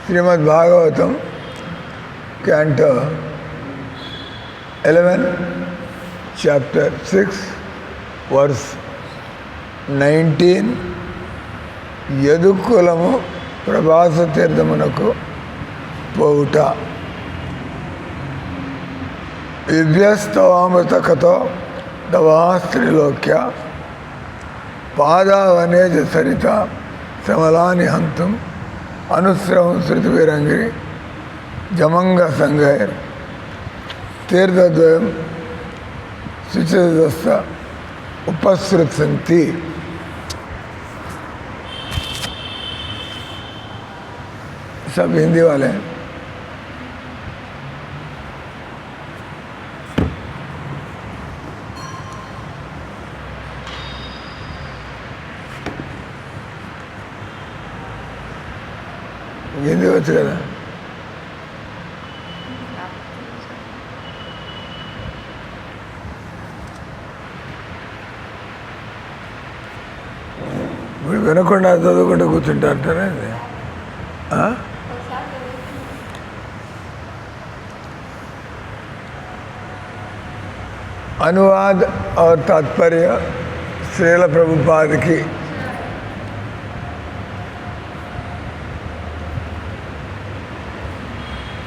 Shrimad Bhagavatam canto 11 chapter 6 verse 19 యదుకులము ప్రభాస తీర్థమునకు పోవుట దివ్యస్తవామృతకతో దవాస్త్రిలోక్య పాదావనేజ సరిత సమలాని హంతుం అనుస్రవం శృతివిరంగిరి జమంగ సంగైర్ తీర్థద్వయం శుచిదస్త उपसृत्सन्ति। सब हिंदी वाले हैं। हिंदी बच्चे का వినకుండా చదువుకుంటూ కూర్చుంటారంటారా अनुवाद और तात्पर्य श्रील प्रभुपाद की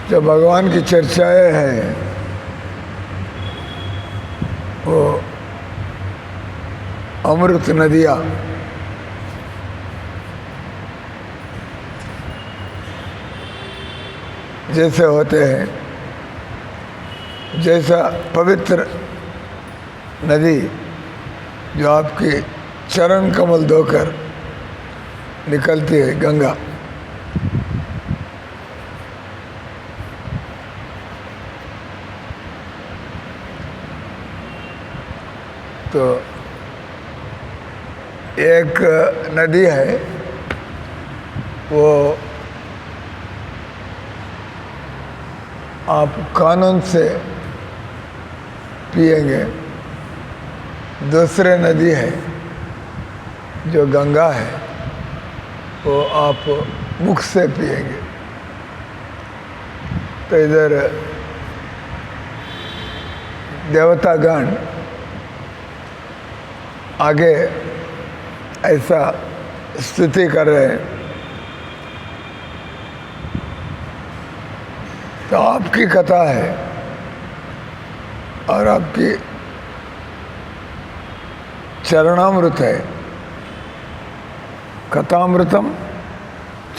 जो भगवान की चर्चाएं हैं वो अमृत नदियाँ जैसे होते हैं, जैसा पवित्र नदी जो आपकी चरण कमल धोकर निकलती है, गंगा, तो एक नदी है वो आप कानून से पिएंगे। दूसरे नदी है जो गंगा है वो आप मुख से पिएंगे। तो इधर देवतागण आगे ऐसा स्तुति कर रहे हैं। तो आपकी कथा है और आपकी चरणामृत है। कथामृतम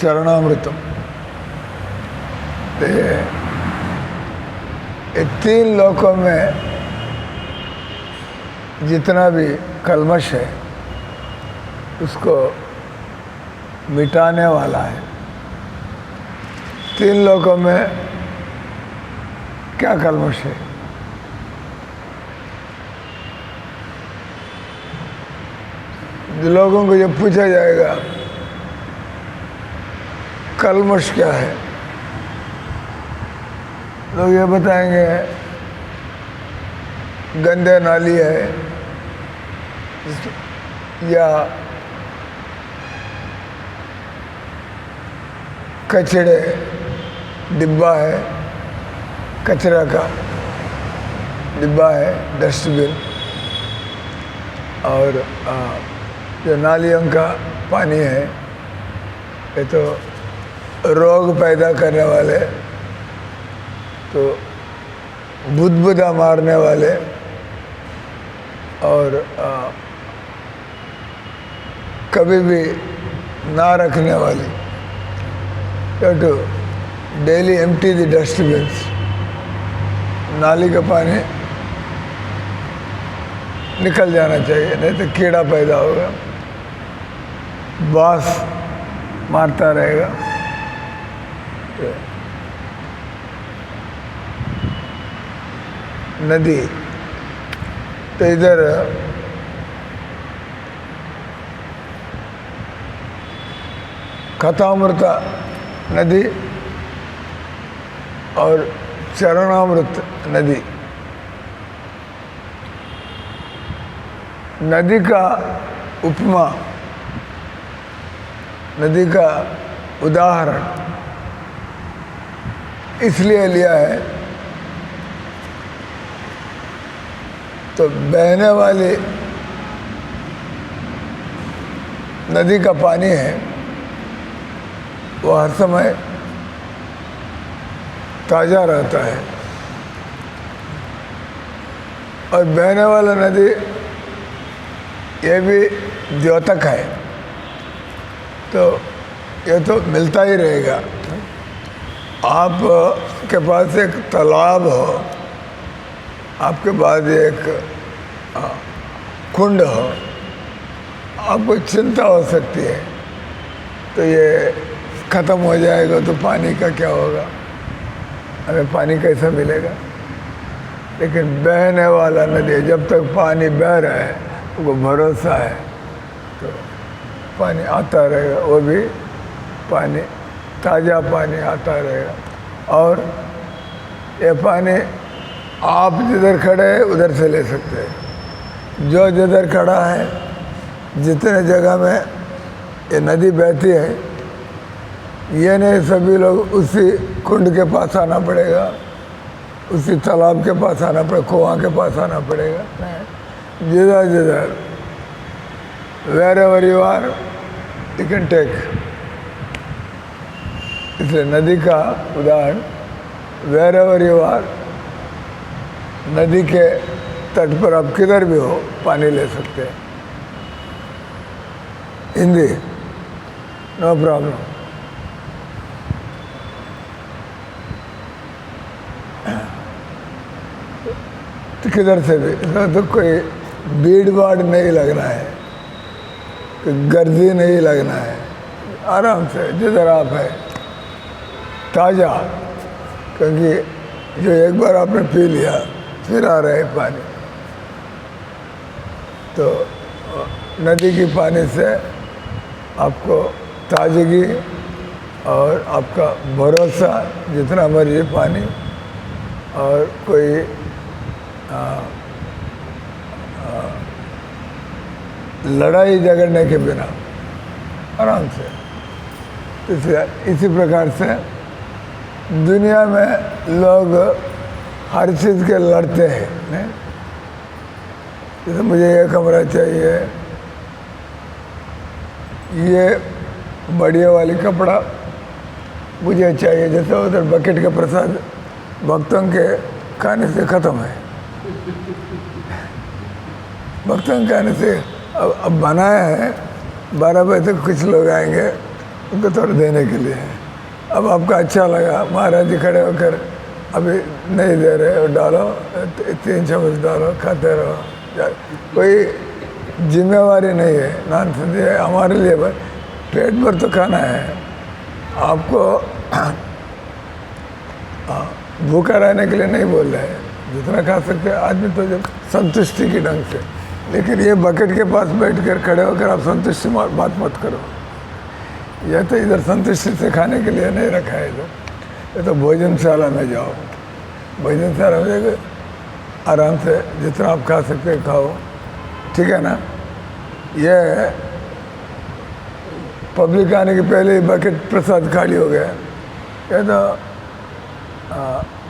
चरणामृतम। तो ये तीन लोकों में जितना भी कल्मश है उसको मिटाने वाला है। तीन लोकों में क्या कल्मश है? लोगों को जब पूछा जाएगा कल्मश क्या है, लोग ये बताएंगे गंदे नाली है या कचड़े डिब्बा है, कचरा का डिब्बा है, डस्टबिन, और जो नालियों का पानी है ये तो रोग पैदा करने वाले, तो बुदबुदा मारने वाले और कभी भी ना रखने वाली। तो डेली एम्प्टी द डस्टबिन्स। नाली का पानी निकल जाना चाहिए, नहीं तो कीड़ा पैदा होगा, बास मारता रहेगा। नदी तो इधर कथामृत नदी और चरणामृत नदी। नदी का उपमा, नदी का उदाहरण इसलिए लिया है तो बहने वाली नदी का पानी है वो हर समय ताज़ा रहता है, और बहने वाला नदी ये भी द्योतक है, तो ये तो मिलता ही रहेगा। आप के पास एक तालाब हो, आपके पास एक कुंड हो, आपको चिंता हो सकती है तो ये ख़त्म हो जाएगा तो पानी का क्या होगा, हमें पानी कैसा मिलेगा। लेकिन बहने वाला नदी, जब तक पानी बह रहा है उनको भरोसा है तो पानी आता रहेगा, वो भी पानी ताज़ा पानी आता रहेगा। और ये पानी आप जिधर खड़े हैं उधर से ले सकते हैं, जो जिधर खड़ा है, जितने जगह में ये नदी बहती है, ये नहीं सभी लोग उसी कुंड के पास आना पड़ेगा, उसी तालाब के पास आना पड़ेगा, कुआं के पास आना पड़ेगा। जिधर जिधर wherever you are you can take। इसलिए नदी का उदाहरण wherever you are, नदी के तट पर आप किधर भी हो पानी ले सकते हैं। Hindi no problem. तो किधर से भी, इसमें तो कोई भीड़ भाड़ नहीं लगना है, कोई गर्दी नहीं लगना है, आराम से जिधर आप है ताज़ा, क्योंकि जो एक बार आपने पी लिया फिर आ रहा है पानी। तो नदी की पानी से आपको ताजगी और आपका भरोसा, जितना मर्जी पानी, और कोई लड़ाई झगड़ने के बिना आराम से। इसी प्रकार से दुनिया में लोग हर चीज़ के लड़ते हैं, नहीं? जैसे मुझे ये कमरा चाहिए, ये बढ़िया वाली कपड़ा मुझे चाहिए, जैसे उधर बकेट के प्रसाद भक्तों के खाने से ख़त्म है। भक्तों के खाने से अब बनाया है, 12 बजे तक कुछ लोग आएंगे उनको थोड़ा देने के लिए। अब आपका अच्छा लगा, महाराज जी खड़े होकर अभी नहीं दे रहे हो, डालो 3 चम्मच डालो, खाते रहो। कोई जिम्मेवारी नहीं है, नॉनसेंस है हमारे लिए। पेट भर तो खाना है, आपको भूखा रहने के लिए नहीं बोल रहे हैं, जितना खा सकते हैं आदमी तो जब संतुष्टि के ढंग से। लेकिन ये बकेट के पास बैठकर खड़े होकर आप संतुष्टि बात मत करो, यह तो इधर संतुष्टि से खाने के लिए नहीं रखा है इधर। ये तो भोजनशाला में जाओ, भोजनशाला में जाकर आराम से जितना आप खा सकते हैं खाओ, ठीक है ना। ये पब्लिक आने के पहले ही बकेट प्रसाद खाली हो गया, ये तो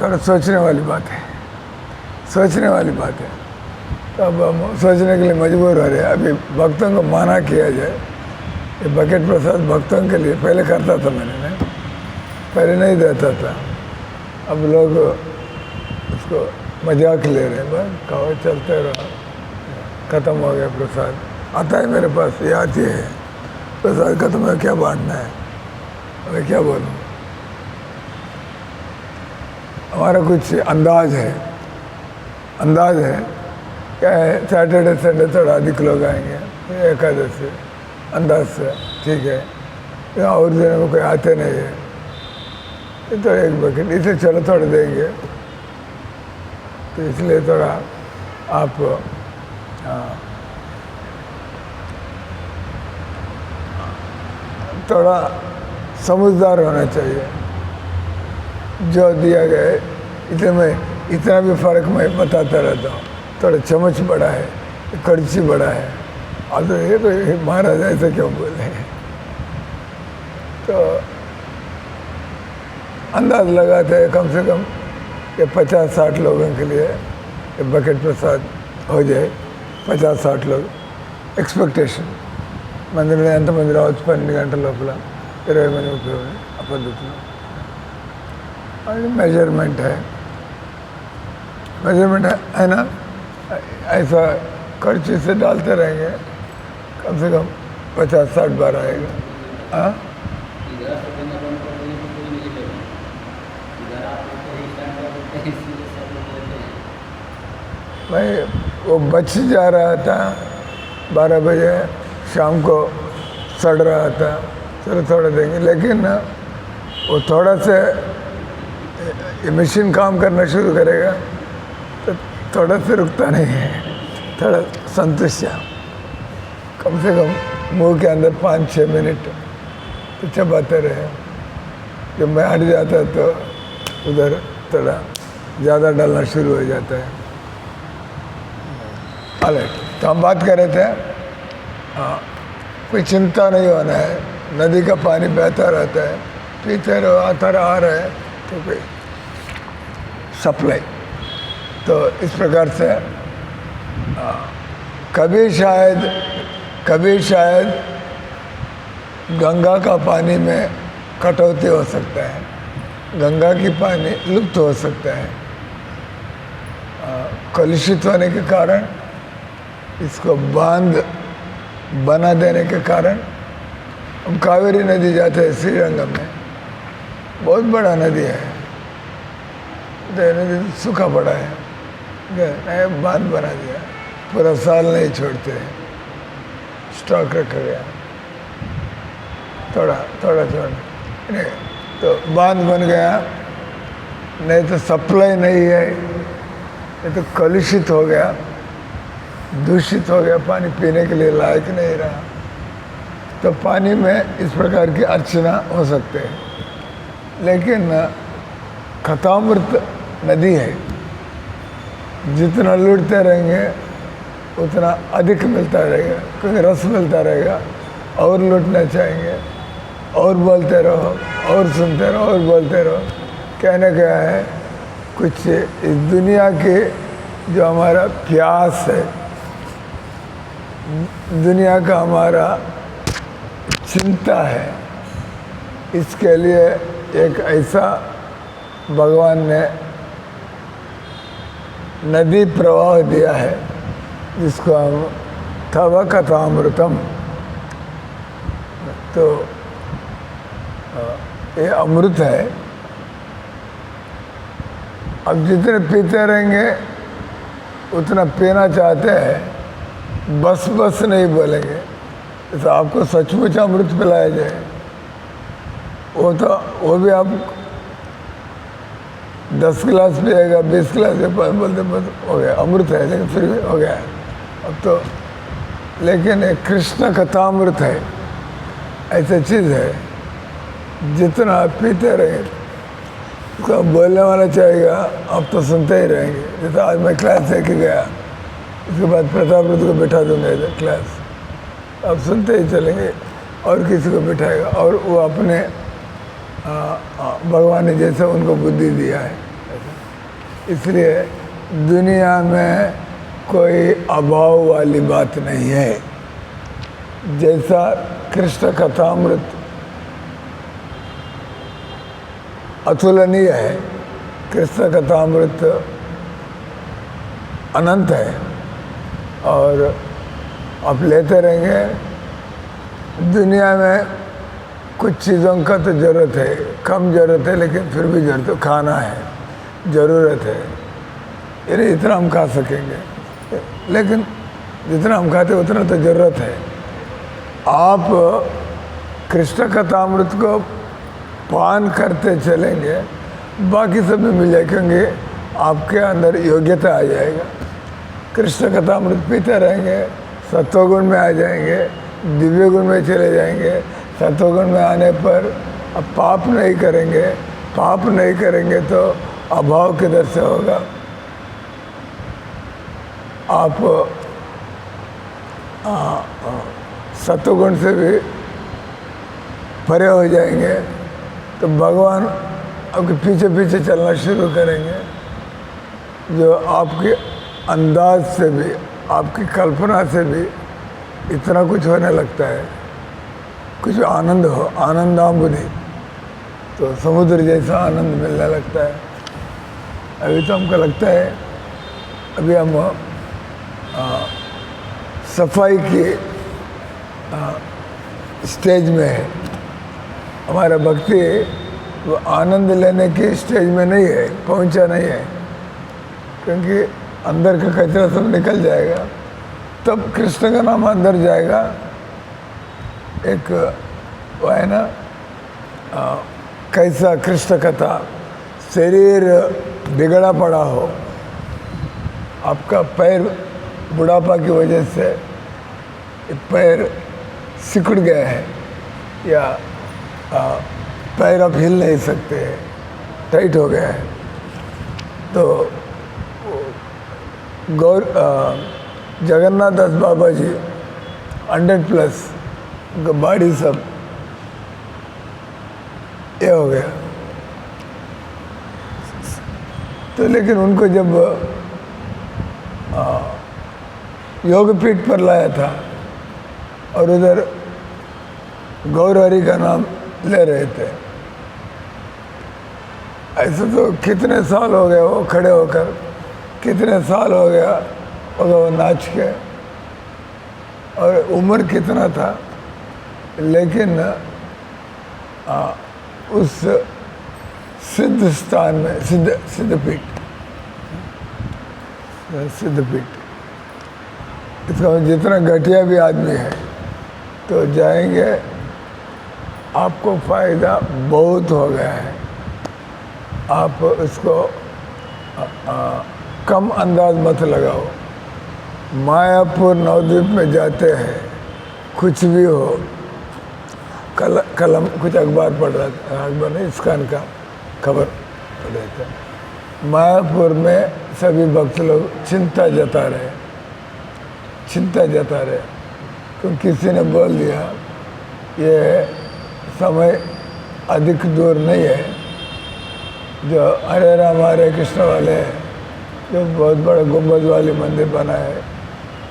थोड़ा सोचने वाली बात है, सोचने वाली बात है। तो अब हम सोचने के लिए मजबूर हो रहे हैं। अभी भक्तों को माना किया जाए, ये बकेट प्रसाद भक्तों के लिए पहले करता था मैंने, नहीं? पहले नहीं देता था, अब लोग उसको मजाक ले रहे हैं, बस खाओ चलते रहो, ख़त्म हो गया प्रसाद। आता है मेरे पास, ये आती है प्रसाद खत्म है, क्या बांटना है, मैं क्या बोलूँ। हमारा कुछ अंदाज है, अंदाज है क्या है, सैटरडे संडे थोड़ा अधिक लोग आएंगे, एकादशी अंदाज से, ठीक है। या और दिनों में कोई आते नहीं है, तो एक बकेट इसे चलो थोड़ा देंगे, तो इसलिए थोड़ा आप थोड़ा समझदार होना चाहिए। जो दिया गया है इतने में, इतना भी फ़र्क मैं बताता रहता हूँ, थोड़ा चम्मच बड़ा है, कड़छी बड़ा है, अब तो ये महाराज ऐसे क्यों बोले। तो अंदाज लगाते हैं कम से कम कि 50-60 लोगों के लिए ये बकेट प्रसाद हो जाए। 50-60 लोग ఎక్స్పెక్టేషన్ మందిలో ఎంతమంది రావచ్చు 12 గంటల లోపల 20 మంది 30 మంది ఆ పద్ధతిలో అది मेजरमेंट है ना। ऐसा खर्चे से डालते रहेंगे कम से कम 50-60 बार आएगा। हाँ भाई वो बच जा रहा था 12 बजे शाम को सड़ रहा था, चलो थोड़ा देंगे, लेकिन वो थोड़ा से ये मशीन काम करना शुरू करेगा तो थोड़ा से रुकता नहीं है, थोड़ा संतुष्ट कम से कम मुंह के अंदर 5-6 मिनट तो चबाते रहे। जब मैं हट जाता तो उधर थोड़ा ज़्यादा डालना शुरू हो जाता है। तो हम बात कर रहे थे कोई चिंता नहीं होना है, नदी का पानी बहता रहता है, पीते रहो, आता रहा है तो कोई सप्लाई। तो इस प्रकार से कभी शायद गंगा का पानी में कटौती हो सकता है, गंगा की पानी लुप्त हो सकता है कलुषित होने के कारण। इसको बांध बना देने के कारण हम कावेरी नदी जाते हैं श्रीरंगम में, बहुत बड़ा नदी है, तो नदी सूखा पड़ा है, नया बांध बना दिया, पूरा साल नहीं छोड़ते, स्टॉक रखा गया, थोड़ा थोड़ा छोड़ नहीं तो बांध बन गया, नहीं तो सप्लाई नहीं है, नहीं तो कलुषित हो गया, दूषित हो गया, पानी पीने के लिए लायक नहीं रहा। तो पानी में इस प्रकार की अर्चना हो सकते हैं, लेकिन खतामृत नदी है, जितना लूटते रहेंगे उतना अधिक मिलता रहेगा, क्योंकि रस मिलता रहेगा, और लूटना चाहेंगे, और बोलते रहो, और सुनते रहो, और बोलते रहो। कहने क्या है, कुछ इस दुनिया के जो हमारा प्यास है, दुनिया का हमारा चिंता है, इसके लिए एक ऐसा भगवान ने नदी प्रवाह दिया है जिसको हम तव कथामृतम, तो ये अमृत है। अब जितने पीते रहेंगे उतना पीना चाहते हैं, बस नहीं बोलेंगे, तो आपको सचमुच अमृत पिलाया जाए, वो भी आप 10 गिलास पिएगा, 20 गिलास बोलते बस हो गया, अमृत है, लेकिन फिर भी हो गया अब तो। लेकिन एक कृष्ण कथामृत है, ऐसी चीज़ है, जितना आप पीते रहे उसको बोलने वाला चाहेगा, आप तो सुनते ही रहेंगे। जैसे आज मैं क्लास लेके गया, उसके बाद प्रताप रुद्र को बैठा दूंगा इधर क्लास, आप सुनते ही चलेंगे, और किसी को बिठाएगा, और वो अपने भगवान ने जैसे उनको बुद्धि दिया है। इसलिए दुनिया में कोई अभाव वाली बात नहीं है। जैसा कृष्ण कथामृत अतुलनीय है, कृष्ण कथामृत अनंत है, और आप लेते रहेंगे। दुनिया में कुछ चीज़ों का तो ज़रूरत है, कम ज़रूरत है, लेकिन फिर भी ज़रूरत है, खाना है, ज़रूरत है, यानी इतना हम खा सकेंगे, लेकिन जितना हम खाते उतना तो ज़रूरत है। आप कृष्ण कथामृत को पान करते चलेंगे, बाकी सब भी मिल जाए, क्योंकि आपके अंदर योग्यता आ जाएगा। कृष्ण कथामृत पीते रहेंगे, सत्वगुण में आ जाएंगे, दिव्य गुण में चले जाएंगे। सत्वगुण में आने पर अब पाप नहीं करेंगे, पाप नहीं करेंगे तो अभाव किधर से होगा। आप सत्वगुण से भी परे हो जाएंगे, तो भगवान आपके पीछे पीछे चलना शुरू करेंगे, जो आपके अंदाज से भी, आपकी कल्पना से भी इतना कुछ होने लगता है, कुछ आनंद हो, आनंदाम्बुधि, तो समुद्र जैसा आनंद मिलने लगता है। अभी तो हमको लगता है अभी हम सफाई की स्टेज में है। हमारा भक्ति वो आनंद लेने की स्टेज में नहीं है, पहुंचा नहीं है, क्योंकि अंदर का कचरा सब निकल जाएगा, तब कृष्ण का नाम अंदर जाएगा। एक वो है ना, कैसा कृष्ण कथा, शरीर बिगड़ा पड़ा हो, आपका पैर बुढ़ापा की वजह से पैर सिकुड़ गया है, या पैर अब हिल नहीं सकते, टाइट हो गया है, तो जगन्नाथ दास बाबा जी 100+ बाड़ी सब ये हो गया। तो लेकिन उनको जब योगपीठ पर लाया था और उधर गौरहरि का नाम ले रहे थे, ऐसे तो कितने साल हो गए वो खड़े होकर, कितने साल हो गया वो नाच के, और उम्र कितना था, लेकिन उस सिद्ध स्थान में, सिद्धपीठ, इसका जितना घटिया भी आदमी है तो जाएंगे, आपको फ़ायदा बहुत हो गया है। आप उसको कम अंदाज मत लगाओ। मायापुर नवद्वीप में जाते हैं, कुछ भी हो, कलम कुछ अखबार पढ़ रहा था, अखबार नहीं, इस्कान का खबर पढ़ रहे थे। मायापुर में सभी भक्त लोग चिंता जता रहे, तो किसी ने बोल दिया ये समय अधिक दूर नहीं है, जो हरे राम हरे कृष्ण वाले जो बहुत बड़ा गुंबद वाली मंदिर बना है,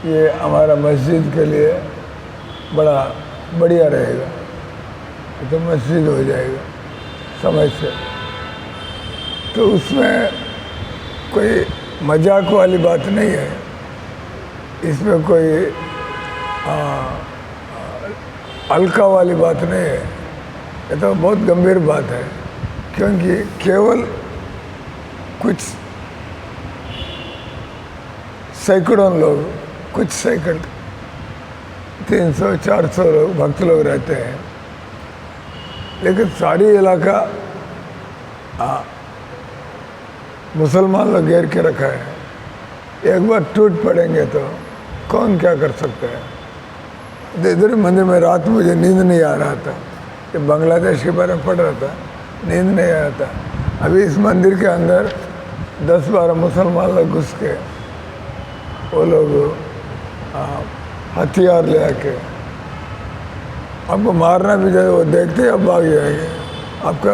ये हमारा मस्जिद के लिए बड़ा बढ़िया रहेगा, तो मस्जिद हो जाएगा समय से। तो उसमें कोई मजाक वाली बात नहीं है, इसमें कोई हल्का वाली बात नहीं है, ये तो बहुत गंभीर बात है। क्योंकि केवल कुछ सैकड़ों लोग, कुछ सैकड़ 300-400 लोग भक्त लोग रहते हैं, लेकिन सारी इलाका मुसलमान लोग घेर के रखा है। एक बार टूट पड़ेंगे तो कौन क्या कर सकता है। इधर मंदिर में रात मुझे नींद नहीं आ रहा था, कि बांग्लादेश के बारे में पढ़ रहा था, नींद नहीं आ रहा था। अभी इस मंदिर के अंदर 10-12 मुसलमान लोग घुस के, वो लोग हथियार ले आके आपको मारना भी जाए, वो देखते ही अब भाग जाएंगे, आपका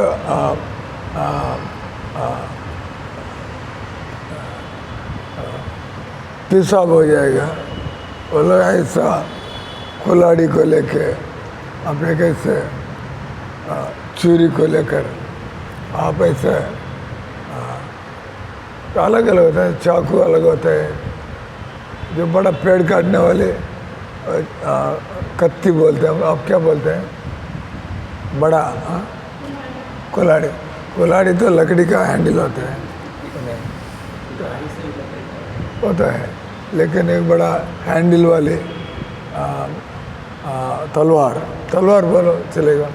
पेशाब हो जाएगा। वो लोग ऐसा कुल्हाड़ी को लेके, अपने कैसे चूरी को लेकर, आप ऐसे अलग अलग होता है, चाकू अलग होता है, जो बड़ा पेड़ काटने वाले कत्ती बोलते हैं, आप क्या बोलते हैं, बड़ा कुल्हाड़ी तो लकड़ी का हैंडल होता है, लेकिन एक बड़ा हैंडल वाली तलवार बोलो चलेगा,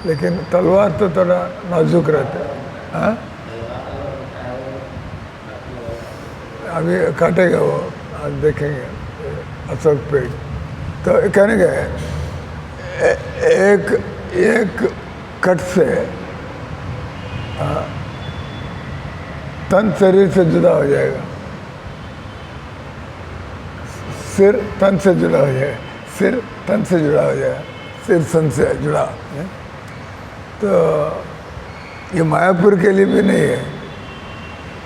लेकिन तलवार तो थोड़ा नाजुक रहता है। हाँ, अभी काटेगा वो, आज देखेंगे अशोक पेड़। तो कहने गए एक कट से तन शरीर से जुदा हो जाएगा, सिर तन से जुड़ा हो जाएगा, सिर तन से जुड़ा हो जाएगा, सिर सन से जुड़ा है। तो ये मायापुर के लिए भी नहीं है,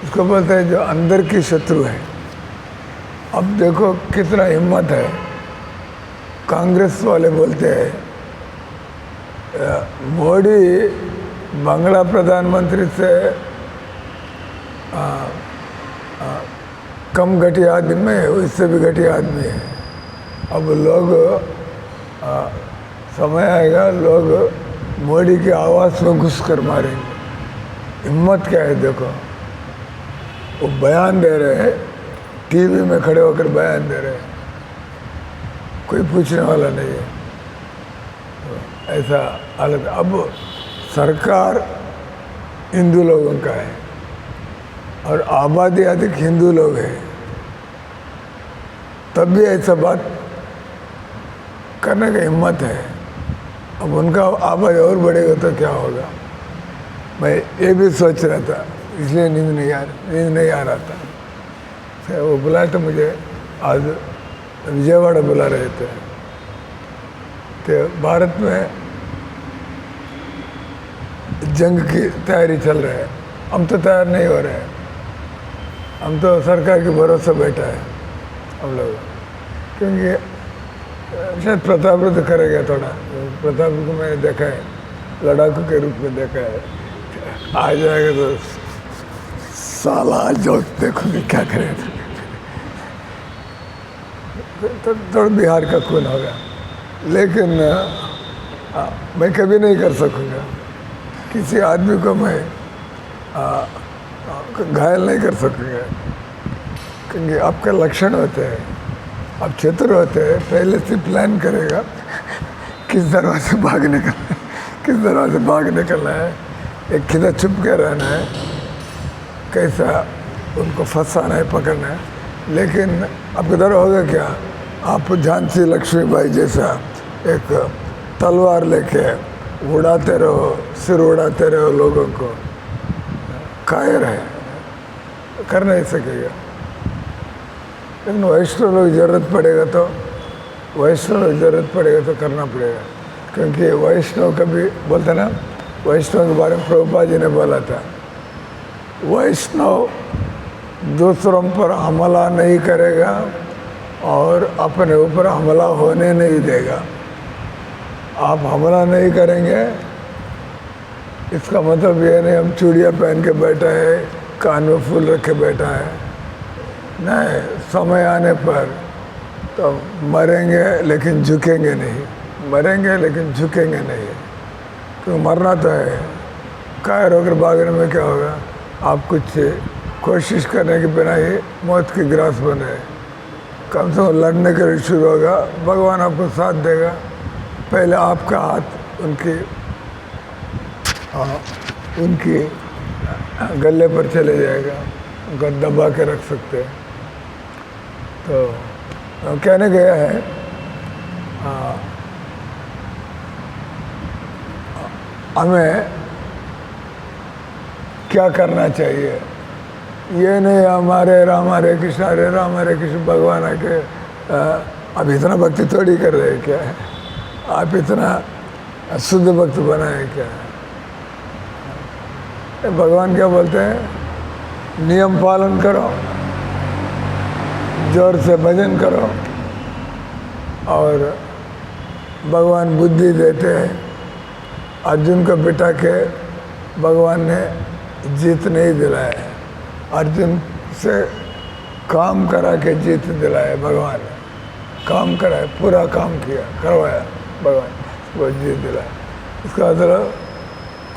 इसको बोलते हैं जो अंदर की शत्रु है। अब देखो कितना हिम्मत है, कांग्रेस वाले बोलते हैं मोदी बांग्ला प्रधानमंत्री से कम घटिया आदमी है, इससे भी घटिया आदमी है। अब लोग समय आएगा, लोग मोदी की आवाज़ में घुस कर मारेंगे। हिम्मत क्या है देखो, वो बयान दे रहे हैं, टीवी में खड़े होकर बयान दे रहे हैं, कोई पूछने वाला नहीं है। तो ऐसा हालत। अब सरकार हिंदू लोगों का है और आबादी अधिक हिंदू लोग हैं, तब भी ऐसा बात करने का हिम्मत है। अब उनका आबादी और बढ़ेगा तो क्या होगा। मैं ये भी सोच रहा था, इसलिए नींद नहीं आ रहा था। वो बुलाए तो मुझे आज विजयवाड़ा बुला रहे थे। तो भारत में जंग की तैयारी चल रही है, हम तो तैयार नहीं हो रहे हैं। हम तो सरकार के भरोसे बैठा है हम लोग, क्योंकि शायद प्रताप रुद्र करेगा थोड़ा। प्रताप को मैंने देखा है, लड़ाकू के रूप में देखा है। आ जाएगा तो साला जो देखोगे क्या करेगा। तो थोड़ा बिहार का खून होगा, लेकिन मैं कभी नहीं कर सकूँगा। किसी आदमी को मैं घायल नहीं कर सकूँगा, क्योंकि आपके लक्षण होते हैं, आप चतुर होते हैं, पहले से प्लान करेगा किस दरवाजे भाग निकलना है, किस दरवाजे भाग निकलना है, एक किधर छुप के रहना है, कैसा उनको फंसाना है, पकड़ना है। लेकिन आपके दर होगा क्या, आप झांसी लक्ष्मीबाई जैसा एक तलवार लेके उड़ाते रहो, सिर उड़ाते रहो लोगों को, कायर है, कर नहीं सकेगा। लेकिन वैष्णव लोग जरूरत पड़ेगा तो करना पड़ेगा, क्योंकि वैष्णव कभी बोलते ना, वैष्णव के बारे में प्रभुपाद जी ने बोला था, वैष्णव दूसरों पर हमला नहीं करेगा और अपने ऊपर हमला होने नहीं देगा। आप हमला नहीं करेंगे, इसका मतलब ये नहीं हम चूड़ियाँ पहन के बैठा है, कान में फूल रखे बैठा है। नहीं, समय आने पर तो मरेंगे लेकिन झुकेंगे नहीं, मरेंगे लेकिन झुकेंगे नहीं। तो मरना तो है, कायर होकर भागने में क्या होगा। आप कुछ कोशिश करने के बिना ही मौत की ग्रास बने, कम से कम लड़ने के लिए शुरू होगा, भगवान आपको साथ देगा। पहले आपका हाथ उनकी गले पर चले जाएगा, उनको दबा के रख सकते हैं। तो कहने गया है हमें क्या करना चाहिए, ये नहीं हमारे राम हरे कृष्ण हरे राम हरे कृष्ण भगवान आके अब इतना भक्ति थोड़ी कर रहे हैं क्या है, आप इतना शुद्ध भक्त बनाए क्या है। भगवान क्या बोलते हैं, नियम पालन करो, जोर से भजन करो, और भगवान बुद्धि देते हैं। अर्जुन को बिठा के भगवान ने जीत नहीं दिलाया, अर्जुन से काम करा के जीत दिलाया भगवान ने, काम कराया, पूरा काम किया, करवाया भगवान, वो जीत दिलाया। इसका मतलब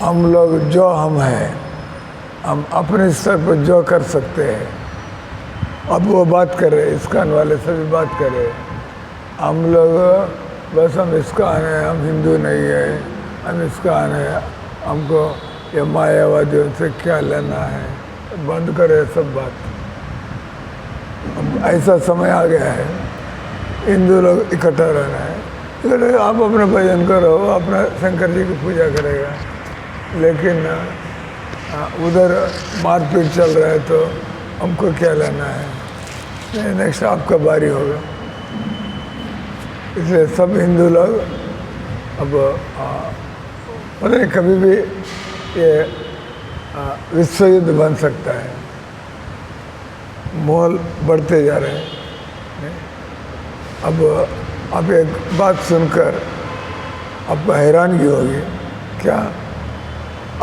हम लोग जो हम हैं, हम अपने स्तर पर जो कर सकते हैं, अब वो बात कर रहे, इस्कॉन वाले सभी बात कर रहे। हम लोग बस हम इस्कॉन है, हम हिंदू नहीं है, हम इस्कॉन है, हमको ये मायावादियों से क्या लेना है, बंद करे सब बात। अब ऐसा समय आ गया है, हिंदू लोग इकट्ठा रहना है, आप अपना भजन करो, अपना शंकर जी की पूजा करेगा, लेकिन उधर मारपीट चल रहा है तो हमको क्या लेना है, नेक्स्ट आपका बारी होगा। इसलिए सब हिंदू लोग अब पता नहीं कभी भी ये विश्व युद्ध बन सकता है। मोल बढ़ते जा रहे हैं। अब आप एक बात सुनकर आपको हैरानगी होगी, क्या?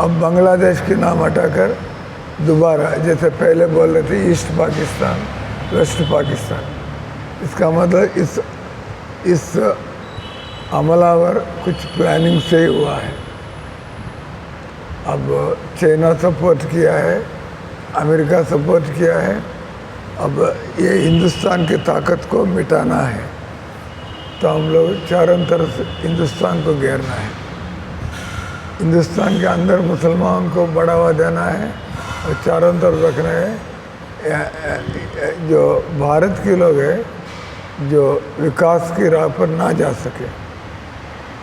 अब बांग्लादेश के नाम हटाकर दोबारा, जैसे पहले बोल रहे थे ईस्ट पाकिस्तान, वेस्ट पाकिस्तान, इसका मतलब इस हमलावर कुछ प्लानिंग से ही हुआ है। अब चाइना सपोर्ट किया है, अमेरिका सपोर्ट किया है। अब ये हिंदुस्तान की ताकत को मिटाना है, तो हम लोग चारों तरफ से हिंदुस्तान को घेरना है। हिंदुस्तान के अंदर मुसलमानों को बढ़ावा देना है और चारों तरफ रखना है। जो भारत के लोग हैं जो विकास की राह पर ना जा सके,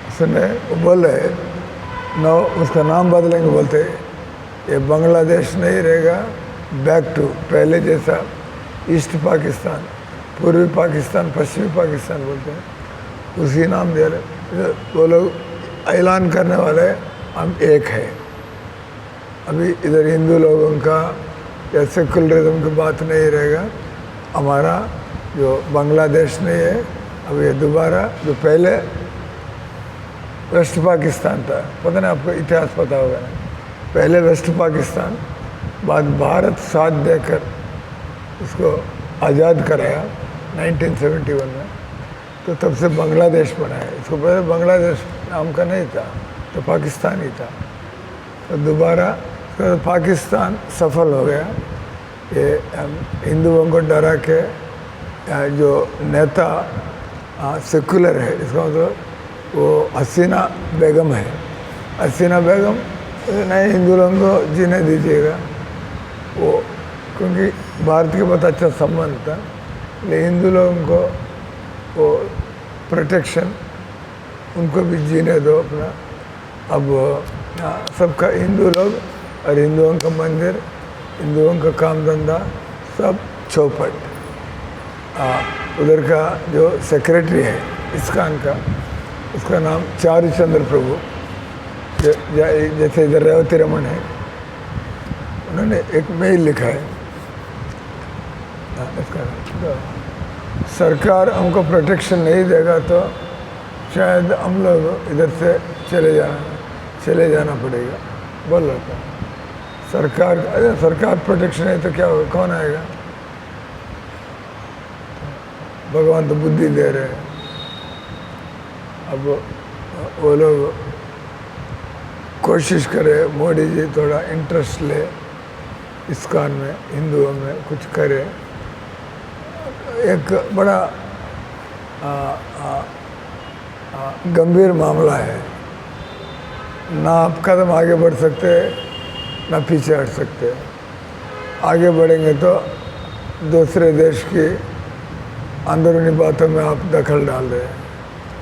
उसने बोले न उसका नाम बदलेंगे, बोलते ये बांग्लादेश नहीं रहेगा, बैक टू पहले जैसा ईस्ट पाकिस्तान, पूर्वी पाकिस्तान, पश्चिमी पाकिस्तान बोलते हैं, उसी नाम दे रहे। वो लोग ऐलान करने वाले हम एक है। अभी इधर हिंदू लोगों का या सेकुलरिज्म की बात नहीं रहेगा। हमारा जो बांग्लादेश नहीं है, अब ये दोबारा जो पहले वेस्ट पाकिस्तान था, पता नहीं आपको इतिहास पता होगा ना, पहले वेस्ट पाकिस्तान, बाद भारत साथ देकर उसको आज़ाद कराया 1971 में, तो तब से बांग्लादेश बना है। इसको पहले बांग्लादेश नाम का नहीं था, तो पाकिस्तान ही था। तो दोबारा तो पाकिस्तान सफल हो गया। ये हिंदुओं को डरा के जो नेता सेकुलर है, इसका मतलब वो हसीना बेगम है। हसीना बेगम नहीं, हिंदू लोगों को जीने दीजिएगा, वो क्योंकि भारत के बहुत अच्छा संबंध था, लेकिन हिंदू लोगों को वो प्रोटेक्शन, उनको भी जीने दो अपना। अब सबका हिंदू लोग और हिंदुओं का मंदिर, हिंदुओं का काम धंधा सब चौपट। उधर का जो सेक्रेटरी है इस्कान का, उसका नाम चारू चंद्र प्रभु, जैसे इधर रेवती रमन है, उन्होंने एक मेल लिखा है इसका। तो सरकार हमको प्रोटेक्शन नहीं देगा तो शायद हम लोग इधर से चले जाना पड़ेगा, बोल रहा था। सरकार प्रोटेक्शन है तो क्या होगा, कौन आएगा? भगवान तो बुद्धि दे रहे हैं। अब वो लोग कोशिश करे, मोदी जी थोड़ा इंटरेस्ट ले इस्कान में, हिंदुओं में कुछ करे। एक बड़ा गंभीर मामला है, ना आप कदम आगे बढ़ सकते ना पीछे हट सकते। आगे बढ़ेंगे तो दूसरे देश की अंदरूनी बातों में आप दखल डाल रहे हैं,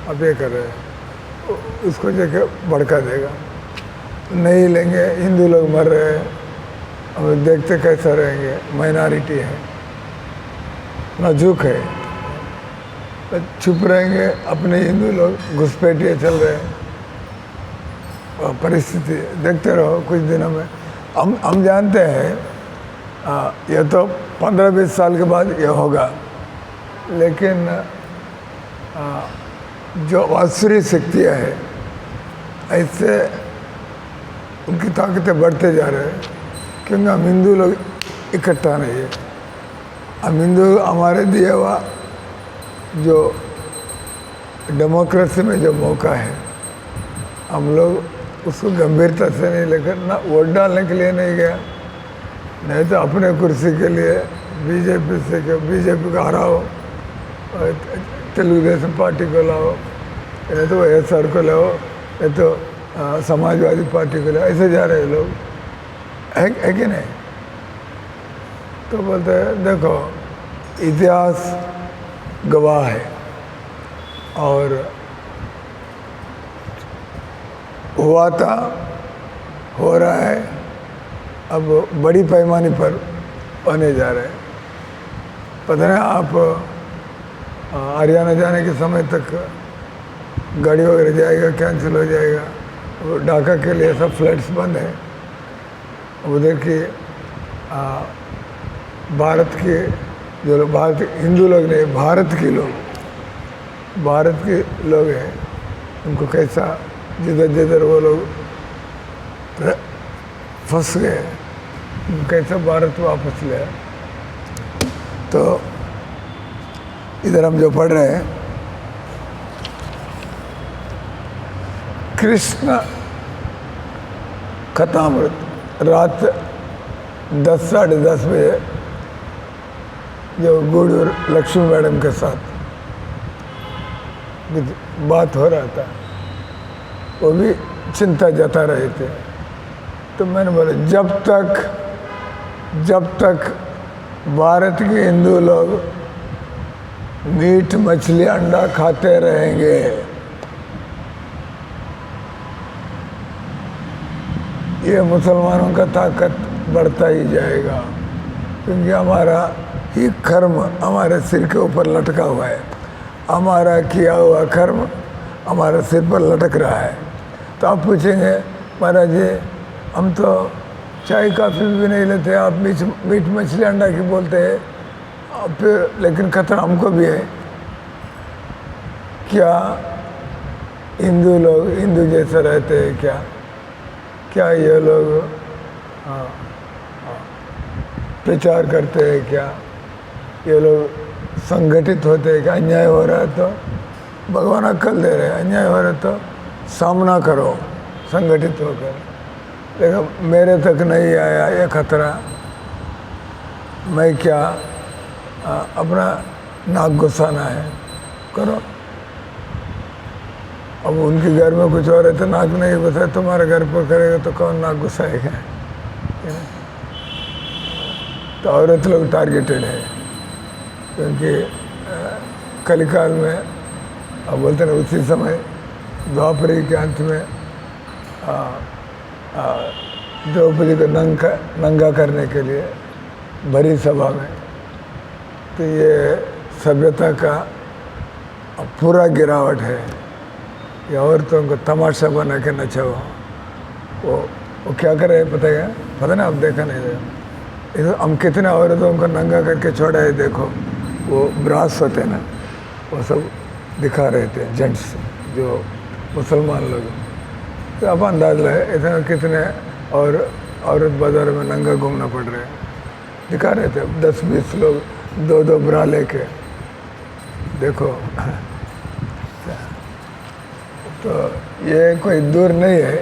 आप ये कर रहे हैं, उसको जगह भड़का देगा। नहीं लेंगे, हिंदू लोग मर रहे हैं, हम देखते कैसा रहेंगे, माइनॉरिटी है, नाजुक है, तो चुप रहेंगे। अपने हिंदू लोग घुसपैठिए चल रहे हैं, परिस्थिति देखते रहो कुछ दिनों में। हम जानते हैं ये तो 15-20 साल के बाद ये होगा, लेकिन जो आसुरी शक्तियाँ हैं ऐसे उनकी ताकतें बढ़ते जा रहे हैं, क्योंकि हम हिंदू लोग इकट्ठा नहीं है। हम हिंदू हमारे दिया हुआ जो डेमोक्रेसी में जो मौका है, हम लोग उसको गंभीरता से नहीं लेकर, ना वोट डालने के लिए नहीं गया, नहीं तो अपने कुर्सी के लिए बीजेपी को हराओ, तेलुगु देशम पार्टी को लाओ, नहीं तो SR को लाओ, नहीं तो समाजवादी पार्टी को लाओ, ऐसे जा रहे लोग, है कि नहीं? तो बोलते हैं देखो इतिहास गवाह है, और हुआ था, हो रहा है, अब बड़ी पैमाने पर होने जा रहे हैं। पता नहीं आप हरियाणा जाने के समय तक गाड़ी वगैरह जाएगा, कैंसिल हो जाएगा। ढाका के लिए सब फ्लाइट्स बंद है, उधर के भारत के जो लोग, भारत हिंदू लोग नहीं, भारत के लोग हैं, उनको कैसा जिधर जिधर वो लोग फंस गए, कैसा भारत वापस ले आए। तो इधर हम जो पढ़ रहे हैं, कृष्ण कथामृत, रात 10 साढ़े 10 बजे जो गुरु लक्ष्मी मैडम के साथ बात हो रहा था, वो भी चिंता जता रहे थे। तो मैंने बोला जब तक भारत के हिंदू लोग मीट मछली अंडा खाते रहेंगे, ये मुसलमानों का ताकत बढ़ता ही जाएगा, क्योंकि हमारा ही कर्म हमारे सिर के ऊपर लटका हुआ है, हमारा किया हुआ कर्म हमारे सिर पर लटक रहा है। तो आप पूछेंगे महाराज जी, हम तो चाय काफ़ी भी नहीं लेते, आप मीट मछली अंडा की बोलते हैं, फिर लेकिन खतरा हमको भी है। क्या हिंदू लोग हिंदू जैसे रहते हैं क्या? क्या ये लोग प्रचार करते हैं क्या? ये लोग संगठित होते हैं क्या? अन्याय हो रहा है तो भगवान अक्ल दे रहे हैं, अन्याय हो रहा है तो सामना करो संगठित होकर। लेकिन मेरे तक नहीं आया ये खतरा, मैं क्या अपना नाक घुसाना है, करो। अब उनके घर में कुछ और है तो नाक नहीं घुसाए, तुम्हारे घर पर करेगा तो कौन नाक घुसाएगा? तो औरत लोग टारगेटेड है, क्योंकि कलिकाल में अब बोलते हैं उसी समय द्वापरी के अंत में द्रौपदी को नंगा करने के लिए भरी सभा में, तो ये सभ्यता का पूरा गिरावट है। ये औरतों को तमाशा बना के नचाओ। वो क्या कर रहे हैं पता है? पता ना, आप देखा नहीं देखा? हम कितने औरतों को नंगा करके छोड़ा है, देखो वो ब्रास होते हैं ना, वो सब दिखा रहे थे जेंट्स जो मुसलमान लोग। तो आप अंदाज लगाए इतना कितने और औरत बाजार में नंगा घूमना पड़ रहे हैं, दिखा रहे थे। 10-20 लोग 2-2 ब्रा लेके, देखो। तो ये कोई दूर नहीं है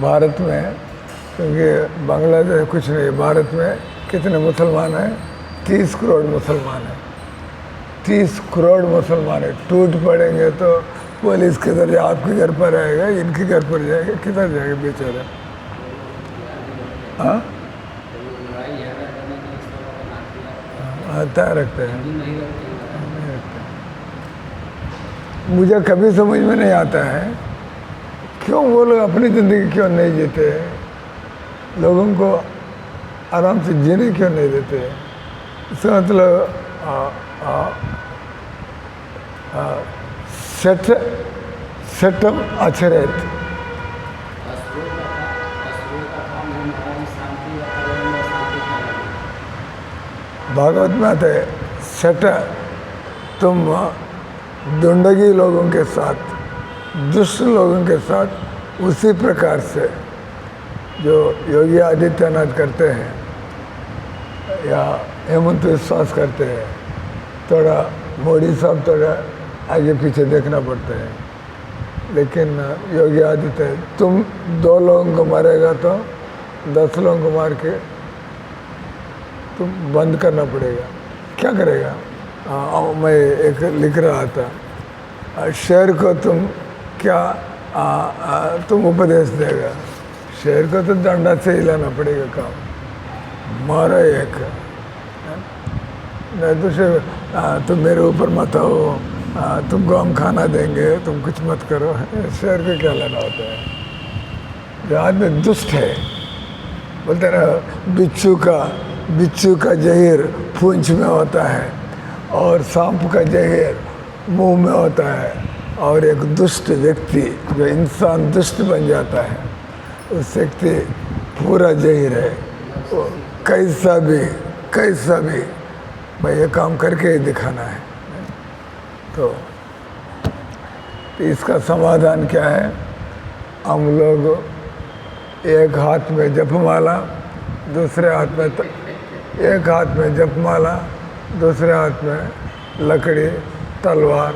भारत में, क्योंकि बांग्लादेश कुछ नहीं, भारत में कितने मुसलमान हैं? 30 करोड़ मुसलमान हैं, 30 करोड़ मुसलमान है। टूट पड़ेंगे तो पुलिस किधर जाए? आपके घर पर आएगा, इनके घर पर जाएगा, किधर जाएगा बेचारा? हाँ, तय रखते हैं। मुझे कभी समझ में नहीं आता है क्यों वो लोग अपनी ज़िंदगी क्यों नहीं जीते, लोगों को आराम से जीने क्यों नहीं देते? इसका मतलब सेटम आचरित भागवत में आते है, सेट तुम दुंडगी लोगों के साथ, दुष्ट लोगों के साथ उसी प्रकार से जो योगी आदित्यनाथ करते हैं या हेमंत विश्वास करते हैं, थोड़ा मोदी साहब थोड़ा आगे पीछे देखना पड़ता है। लेकिन योगी आदित्य, तुम 2 लोगों को मारेगा तो 10 लोगों को मार के तुम बंद करना पड़ेगा। क्या करेगा? मैं एक लिख रहा था, शेर को तुम क्या तुम उपदेश देगा? शेर को तो डंडा से हिलाना पड़ेगा काम, मारा एक नहीं तो शेर तुम मेरे ऊपर मत आओ, तुमको हम खाना देंगे, तुम कुछ मत करो। शेर को क्या लेना होता है? जो आदमी दुष्ट है, बोलते ना बिच्छू का जहर पूंछ में होता है और सांप का जहर मुंह में होता है, और एक दुष्ट व्यक्ति जो इंसान दुष्ट बन जाता है, उस व्यक्ति पूरा जहीर है, वो कैसा भी भाई ये काम करके ही दिखाना है। तो इसका समाधान क्या है? हम लोग एक हाथ में जपमाला, दूसरे हाथ में एक हाथ में जपमाला, दूसरे हाथ में लकड़ी, तलवार,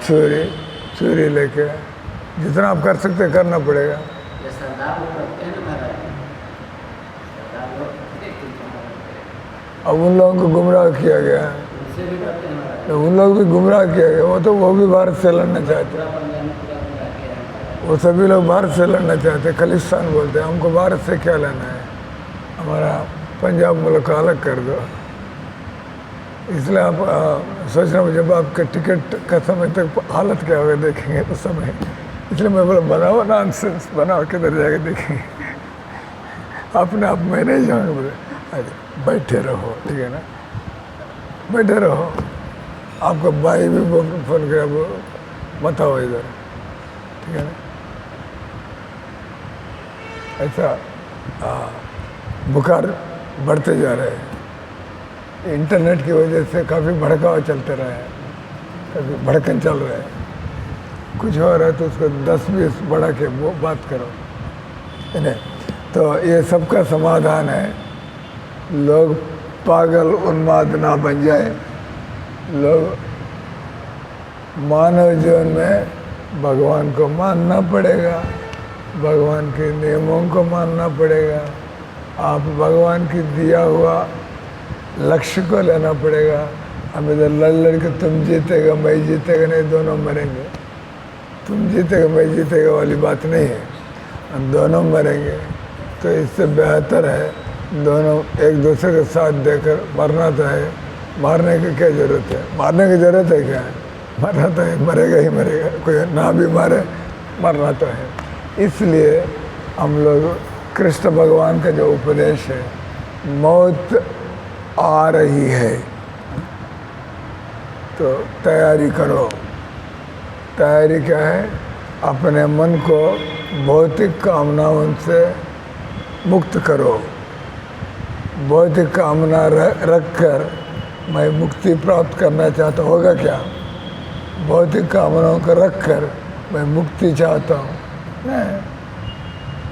छुरी लेके जितना आप कर सकते करना पड़ेगा। अब उन लोगों को गुमराह किया गया है, तो उन लोग भी गुमराह किया गया। वो भी भारत से लड़ना चाहते, वो सभी लोग भारत से लड़ना चाहते, खालिस्तान बोलते हैं। हमको भारत से क्या लेना है, हमारा पंजाब मुल्क को अलग कर दो। इसलिए आप सोचना, जब आपके टिकट का समय तक हालत क्या होगा देखेंगे उस समय। इसलिए मैं बोला बनाओ नॉनसेंस, बनाओ, किधर जाके देखेंगे, अपने आप में नहीं जाऊँगा। बोले अरे बैठे रहो, ठीक है ना, बैठे रहो। आपका भाई भी फ़ोन किया, वो मत आओ इधर, ठीक है ना। ऐसा बुखार बढ़ते जा रहे हैं। इंटरनेट की वजह से काफ़ी भड़कावा चलते रहे हैं, काफ़ी भड़कन चल रहे हैं। कुछ हो रहा है तो उसको 10-20 बढ़ा के वो बात करो, नहीं। तो ये सबका समाधान है, लोग पागल उन्माद ना बन जाए। लोग मानव जीवन में भगवान को मानना पड़ेगा, भगवान के नियमों को मानना पड़ेगा। आप भगवान की दिया हुआ लक्ष्य को लेना पड़ेगा। हम इधर लड़ के तुम जीतेगा मैं जीतेगा नहीं, दोनों मरेंगे। तुम जीतेगा मैं जीतेगा वाली बात नहीं है, हम दोनों मरेंगे। तो इससे बेहतर है दोनों एक दूसरे के साथ देकर मरना। तो है, मारने की क्या ज़रूरत है? मारने की ज़रूरत है क्या? मरना तो है, मरेगा ही मरेगा, कोई ना भी मारे, मरना तो है। इसलिए हम लोग कृष्ण भगवान का जो उपदेश है, मौत आ रही है तो तैयारी करो। तैयारी क्या है? अपने मन को भौतिक कामनाओं से मुक्त करो। भौतिक कामना रख कर मैं मुक्ति प्राप्त करना चाहता, होगा क्या? भौतिक कामनाओं को रख कर मैं मुक्ति चाहता हूँ, नहीं।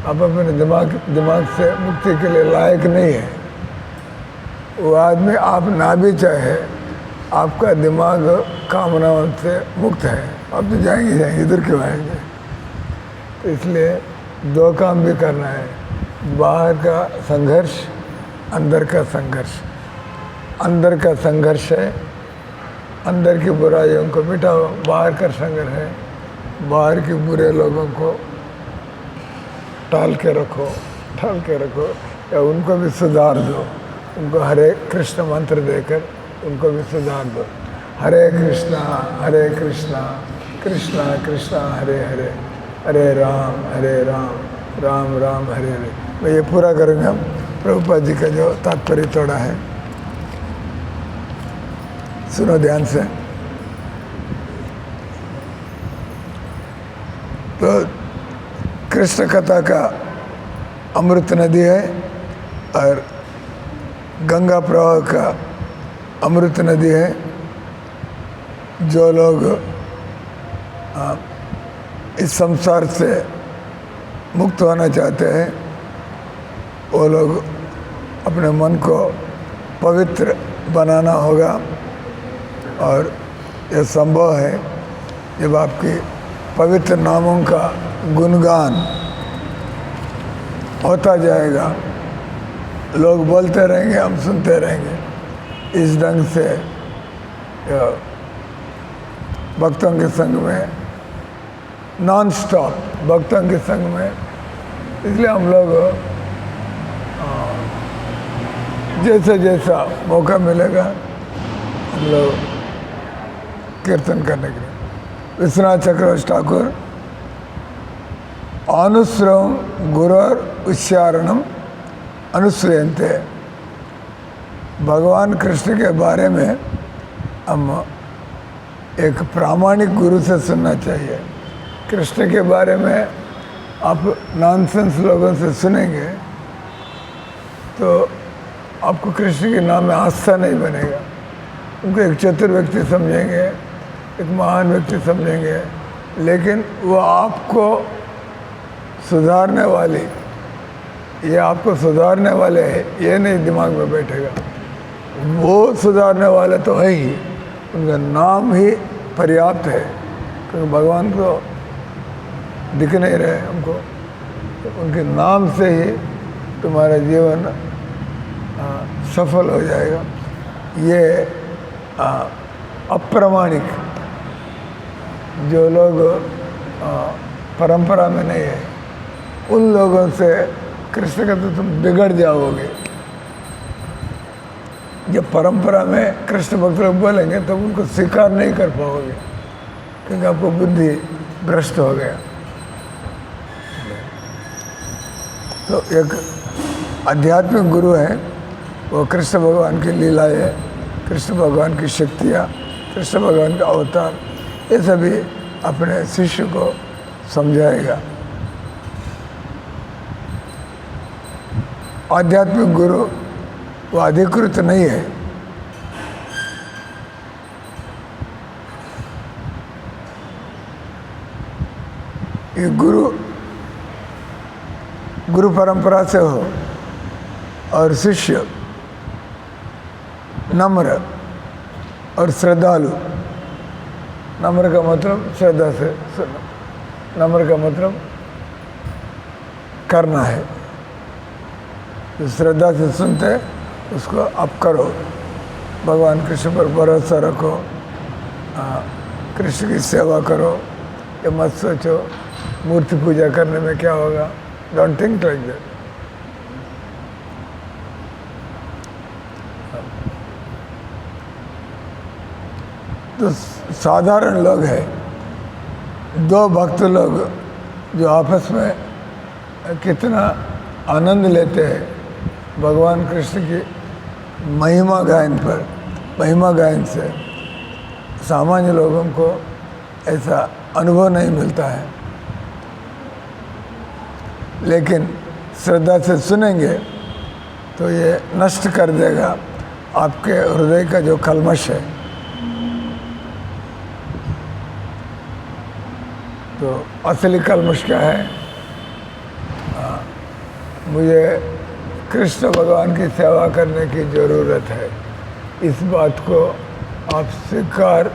आप अपने दिमाग से मुक्ति के लिए लायक नहीं है। वो आदमी आप ना भी चाहे, आपका दिमाग कामनाओं से मुक्त है, आप तो जाएंगे, इधर क्यों आएंगे? तो इसलिए दो काम भी करना है, बाहर का संघर्ष, अंदर का संघर्ष। अंदर का संघर्ष है, अंदर की बुराइयों को मिटाओ। बाहर का संघर्ष है, बाहर के बुरे लोगों को टाल के रखो या उनको भी सुधार दो। उनको हरे कृष्ण मंत्र देकर उनको भी सुधार दो। हरे कृष्णा कृष्णा कृष्णा हरे हरे, हरे राम राम राम हरे हरे। मैं ये पूरा करूँगा प्रभुपाद जी का जो तात्पर्य तोड़ा है, सुनो ध्यान से। तो कृष्ण कथा का अमृत नदी है और गंगा प्रवाह का अमृत नदी है। जो लोग इस संसार से मुक्त होना चाहते हैं, वो लोग अपने मन को पवित्र बनाना होगा। और यह संभव है जब आपकी पवित्र नामों का गुणगान होता जाएगा, लोग बोलते रहेंगे, हम सुनते रहेंगे। इस ढंग से भक्तों के संग में नॉन स्टॉप, भक्तों के संग में। इसलिए हम लोग जैसे जैसा मौका मिलेगा हम लोग कीर्तन करने के लिए। विश्वनाथ चक्रवर्ती ठाकुर अनुश्रवम गुरुर उच्चारणम अनुश्रयन्ते। भगवान कृष्ण के बारे में हम एक प्रामाणिक गुरु से सुनना चाहिए। कृष्ण के बारे में आप नॉनसेंस लोगों से सुनेंगे तो आपको कृष्ण के नाम में आस्था नहीं बनेगा। उनको एक चतुर व्यक्ति समझेंगे, एक महान व्यक्ति समझेंगे, लेकिन वो आपको सुधारने वाली, ये आपको सुधारने वाले हैं, ये नहीं दिमाग में बैठेगा। वो सुधारने वाले तो है ही, उनका नाम ही पर्याप्त है, क्योंकि भगवान को दिख नहीं रहे हमको, तो उनके नाम से ही तुम्हारा जीवन सफल हो जाएगा। ये अप्रामाणिक जो लोग परंपरा में नहीं है, उन लोगों से कृष्ण कहते तुम बिगड़ जाओगे। जब परंपरा में कृष्ण भक्त लोग बोलेंगे तब उनको स्वीकार नहीं कर पाओगे, क्योंकि आपको बुद्धि भ्रष्ट हो गया। तो एक आध्यात्मिक गुरु है, वो कृष्ण भगवान की लीलाएँ, कृष्ण भगवान की शक्तियाँ, कृष्ण भगवान का अवतार, ये सभी अपने शिष्य को समझाएगा। आध्यात्मिक गुरु वो अधिकृत नहीं है, ये गुरु परंपरा से हो और शिष्य नम्र और श्रद्धालु। नम्र का मतलब श्रद्धा से, नम्र का मतलब करना है, जो श्रद्धा से सुनते उसको आप करो। भगवान कृष्ण पर भरोसा रखो, कृष्ण की सेवा करो। ये मत सोचो मूर्ति पूजा करने में क्या होगा, डोंट थिंक लाइक दैट। तो साधारण लोग हैं, दो भक्त लोग जो आपस में कितना आनंद लेते हैं भगवान कृष्ण की महिमा गायन पर। महिमा गायन से सामान्य लोगों को ऐसा अनुभव नहीं मिलता है, लेकिन श्रद्धा से सुनेंगे तो ये नष्ट कर देगा आपके हृदय का जो कल्मश है। तो असली कल्मश क्या है? मुझे कृष्ण भगवान की सेवा करने की ज़रूरत है, इस बात को आप स्वीकार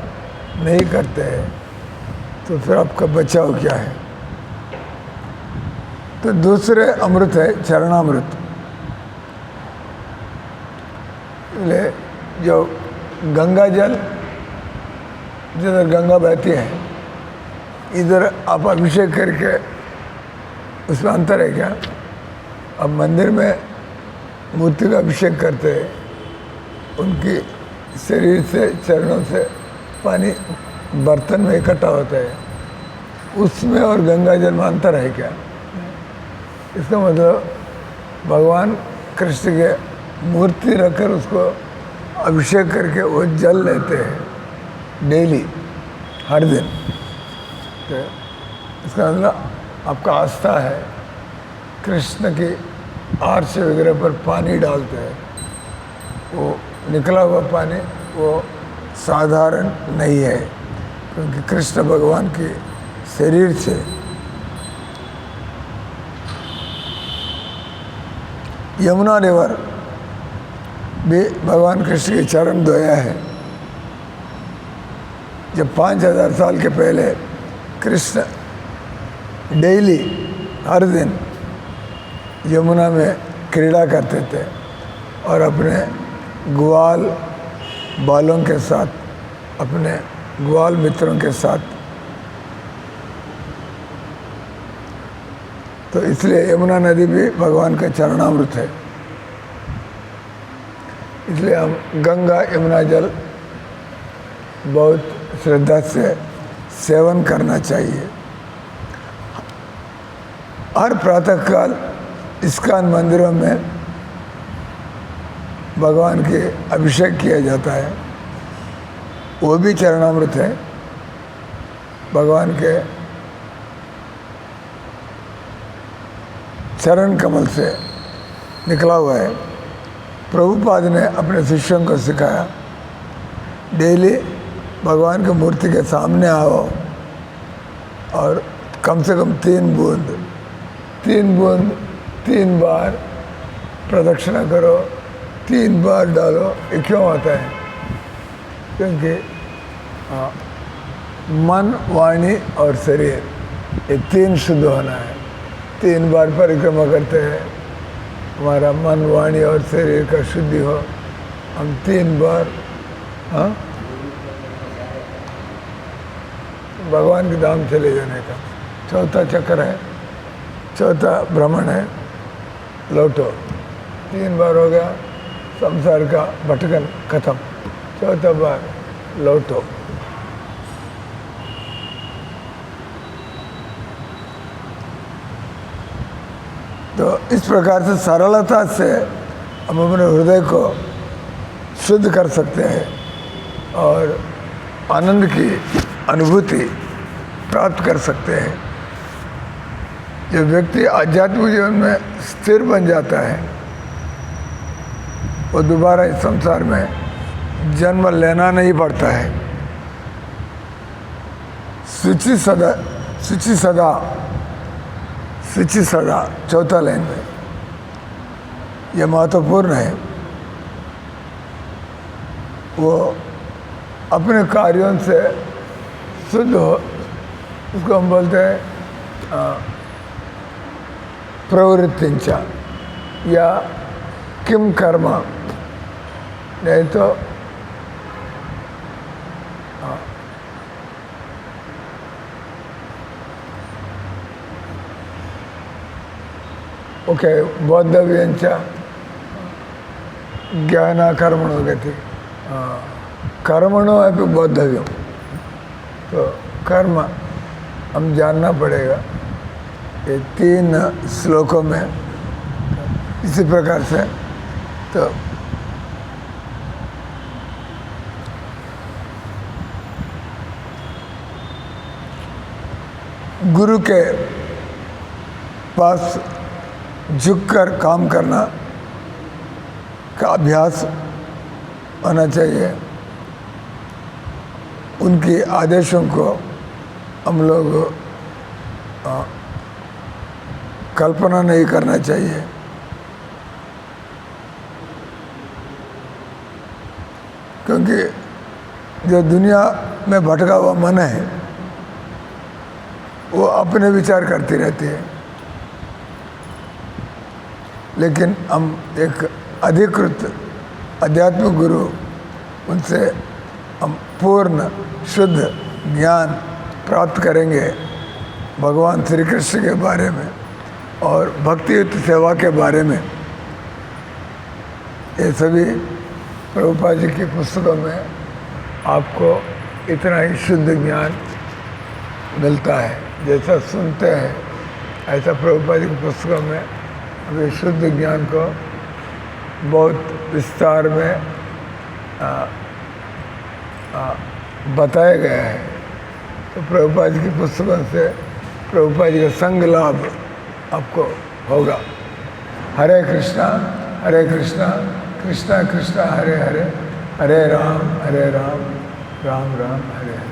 नहीं करते हैं, तो फिर आपका बचाव क्या है? तो दूसरे अमृत है चरणामृत। जो गंगा जल, जिधर गंगा बहती है, इधर आप अभिषेक करके, उसमें अंतर है क्या? अब मंदिर में मूर्ति का अभिषेक करते हैं, उनकी शरीर से, चरणों से पानी बर्तन में इकट्ठा होता है, उसमें और गंगा जल में अंतर है क्या? इसका मतलब भगवान कृष्ण के मूर्ति रखकर उसको अभिषेक करके वो जल लेते हैं डेली, हर दिन। तो इसका मतलब आपका आस्था है, कृष्ण की आर्ष वगैरह पर पानी डालते हैं, वो निकला हुआ पानी वो साधारण नहीं है, क्योंकि कृष्ण भगवान के शरीर से यमुना रिवर भी भगवान कृष्ण के चरण धोया है। जब 5000 साल के पहले कृष्ण डेली, हर दिन यमुना में क्रीड़ा करते थे और अपने ग्वाल बालों के साथ, अपने ग्वाल मित्रों के साथ, तो इसलिए यमुना नदी भी भगवान का चरणामृत है। इसलिए हम गंगा यमुना जल बहुत श्रद्धा से सेवन करना चाहिए। हर प्रातःकाल इस्कॉन मंदिरों में भगवान के अभिषेक किया जाता है, वो भी चरणामृत है, भगवान के चरण कमल से निकला हुआ है। प्रभुपाद ने अपने शिष्यों को सिखाया, डेली भगवान की मूर्ति के सामने आओ और कम से कम 3 बूंद 3 बार प्रदक्षिणा करो, 3 बार डालो। ये क्यों होता है? क्योंकि मन, वाणी और शरीर ये 3 शुद्ध होना है। 3 बार परिक्रमा करते हैं, हमारा मन, वाणी और शरीर का शुद्धि हो। हम 3 बार भगवान के धाम चले जाने का 4था चक्र है, 4था भ्रमण है, लौटो। 3 बार हो गया, संसार का भटकन खत्म। 4था बार लौटो। तो इस प्रकार से सरलता से हम अपने हृदय को शुद्ध कर सकते हैं और आनंद की अनुभूति प्राप्त कर सकते हैं। जब व्यक्ति आध्यात्मिक जीवन में स्थिर बन जाता है, वो दोबारा इस संसार में जन्म लेना नहीं पड़ता है। शुचि सदा 4था लाइन में यह महत्वपूर्ण है। वो अपने कार्यों से शुद्ध हो, उसको हम बोलते हैं प्रवृत्तिंचा या किम कर्म, नहीं तो ओके बौद्धव्यंच ज्ञानाकर्मणो गति, कर्मणो अपि बौद्धव्यम। तो कर्म हम जानना पड़ेगा ये 3 श्लोकों में इसी प्रकार से। तो गुरु के पास झुककर काम करना का अभ्यास होना चाहिए। उनके आदेशों को हम लोग कल्पना नहीं करना चाहिए। क्योंकि जो दुनिया में भटका हुआ मन है वो अपने विचार करती रहती है, लेकिन हम एक अधिकृत आध्यात्मिक गुरु, उनसे हम पूर्ण शुद्ध ज्ञान प्राप्त करेंगे भगवान श्री कृष्ण के बारे में और भक्तियुक्त सेवा के बारे में। ये सभी प्रभुपाद जी की पुस्तकों में आपको इतना ही शुद्ध ज्ञान मिलता है। जैसा सुनते हैं ऐसा प्रभुपाद जी की पुस्तकों में अभी शुद्ध ज्ञान को बहुत विस्तार में बताया गया है। तो प्रभुपाद जी की पुस्तकों से प्रभुपाद जी का संग लाभ आपको होगा। हरे कृष्णा कृष्णा कृष्णा हरे हरे, हरे राम राम राम हरे हरे।